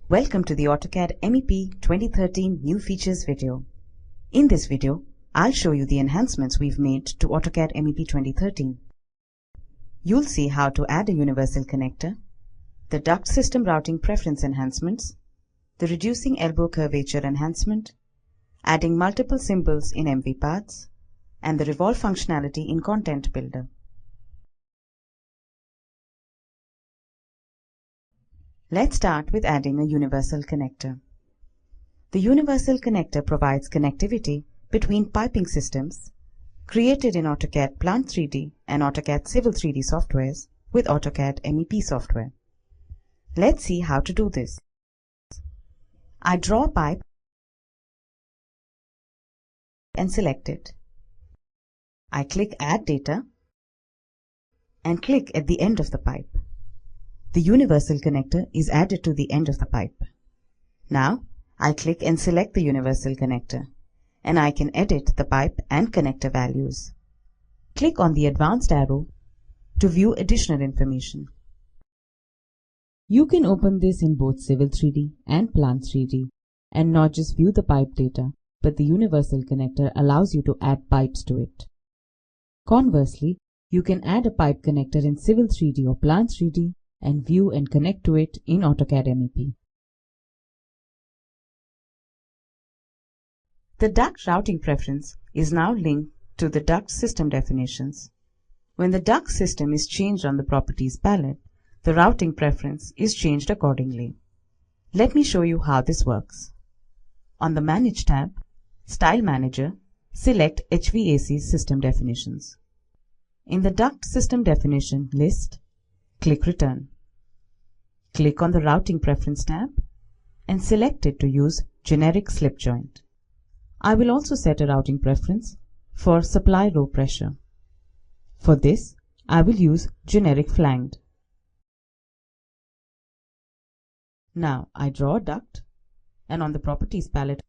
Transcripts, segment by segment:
Welcome to the AutoCAD MEP 2013 New Features video. In this video, I'll show you the enhancements we've made to AutoCAD MEP 2013. You'll see how to add a universal connector, the duct system routing preference enhancements, the reducing elbow curvature enhancement, adding multiple symbols in MV paths, and the revolve functionality in Content Builder. Let's start with adding a universal connector. The universal connector provides connectivity between piping systems created in AutoCAD Plant 3D and AutoCAD Civil 3D softwares with AutoCAD MEP software. Let's see how to do this. I draw a pipe and select it. I click Add Data and click at the end of the pipe. The universal connector is added to the end of the pipe. Now, I click and select the universal connector, and I can edit the pipe and connector values. Click on the advanced arrow to view additional information. You can open this in both Civil 3D and Plant 3D, and not just view the pipe data, but the universal connector allows you to add pipes to it. Conversely, you can add a pipe connector in Civil 3D or Plant 3D and view and connect to it in AutoCAD MEP. The duct routing preference is now linked to the duct system definitions. When the duct system is changed on the Properties palette, the routing preference is changed accordingly. Let me show you how this works. On the Manage tab, Style Manager, select HVAC System Definitions. In the Duct System Definition list, click Return. Click on the Routing Preference tab and select it to use Generic Slip Joint. I will also set a routing preference for Supply Row Pressure. For this, I will use Generic Flanged. Now I draw a duct, and on the Properties palette,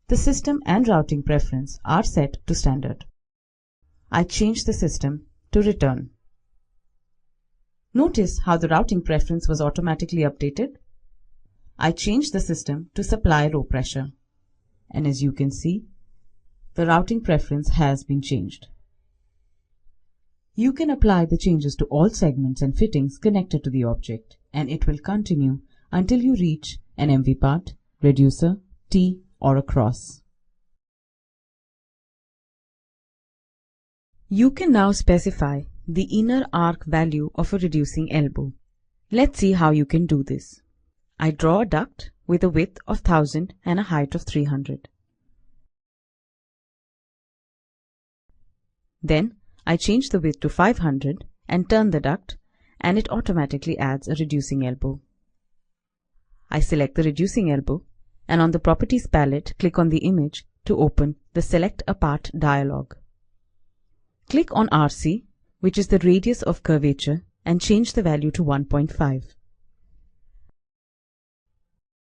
the system and routing preference are set to Standard. I change the system to Return. Notice how the routing preference was automatically updated. I changed the system to Supply Row Pressure, and as you can see, the routing preference has been changed. You can apply the changes to all segments and fittings connected to the object, and it will continue until you reach an MV part, reducer, T, or a cross. You can now specify the inner arc value of a reducing elbow. Let's see how you can do this. I draw a duct with a width of 1000 and a height of 300. Then I change the width to 500 and turn the duct, and it automatically adds a reducing elbow. I select the reducing elbow, and on the Properties palette, click on the image to open the Select a Part dialog. Click on RC, which is the radius of curvature, and change the value to 1.5.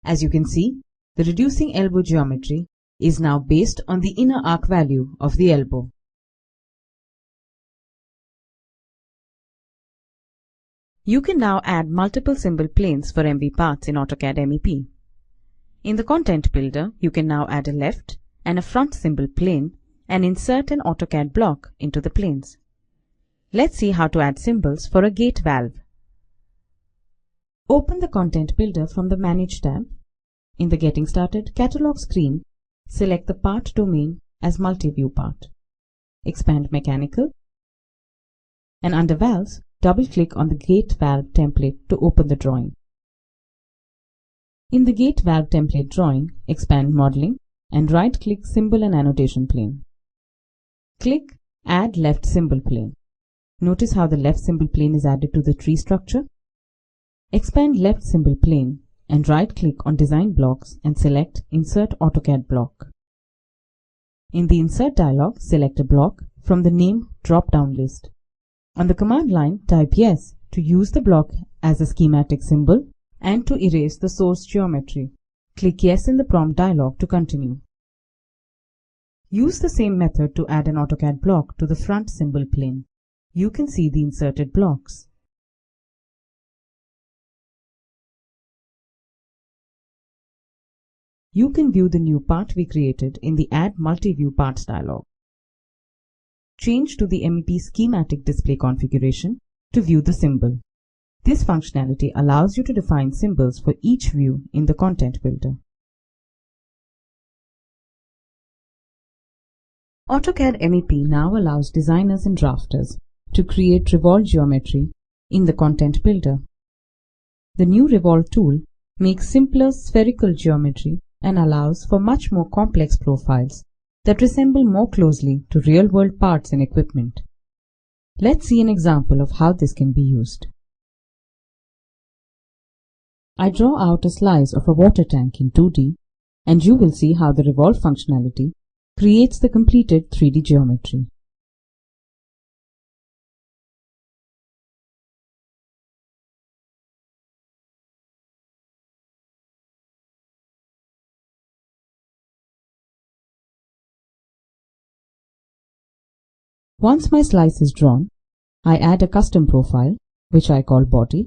As you can see, the reducing elbow geometry is now based on the inner arc value of the elbow. You can now add multiple symbol planes for MV paths in AutoCAD MEP. In the Content Builder, you can now add a left and a front symbol plane and insert an AutoCAD block into the planes. Let's see how to add symbols for a gate valve. Open the Content Builder from the Manage tab. In the Getting Started catalog screen, select the part domain as Multi-View Part. Expand Mechanical, and under Valves, double-click on the Gate Valve template to open the drawing. In the Gate Valve template drawing, expand Modeling and right-click Symbol and Annotation Plane. Click Add Left Symbol Plane. Notice how the left symbol plane is added to the tree structure. Expand left symbol plane and right-click on Design Blocks and select Insert AutoCAD Block. In the Insert dialog, select a block from the Name drop-down list. On the command line, type Yes to use the block as a schematic symbol and to erase the source geometry. Click Yes in the prompt dialog to continue. Use the same method to add an AutoCAD block to the front symbol plane. You can see the inserted blocks. You can view the new part we created in the Add Multi-View Parts dialog. Change to the MEP schematic display configuration to view the symbol. This functionality allows you to define symbols for each view in the Content Builder. AutoCAD MEP now allows designers and drafters to create revolve geometry in the Content Builder. The new Revolve tool makes simpler spherical geometry and allows for much more complex profiles that resemble more closely to real-world parts and equipment. Let's see an example of how this can be used. I draw out a slice of a water tank in 2D, and you will see how the Revolve functionality creates the completed 3D geometry. Once my slice is drawn, I add a custom profile, which I call Body,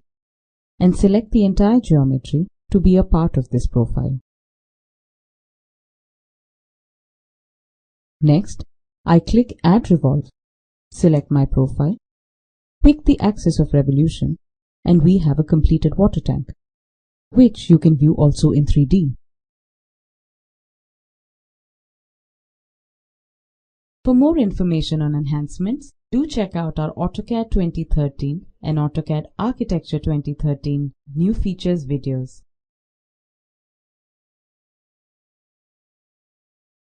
and select the entire geometry to be a part of this profile. Next, I click Add Revolve, select my profile, pick the axis of revolution, and we have a completed water tank, which you can view also in 3D. For more information on enhancements, do check out our AutoCAD 2013 and AutoCAD Architecture 2013 New Features videos.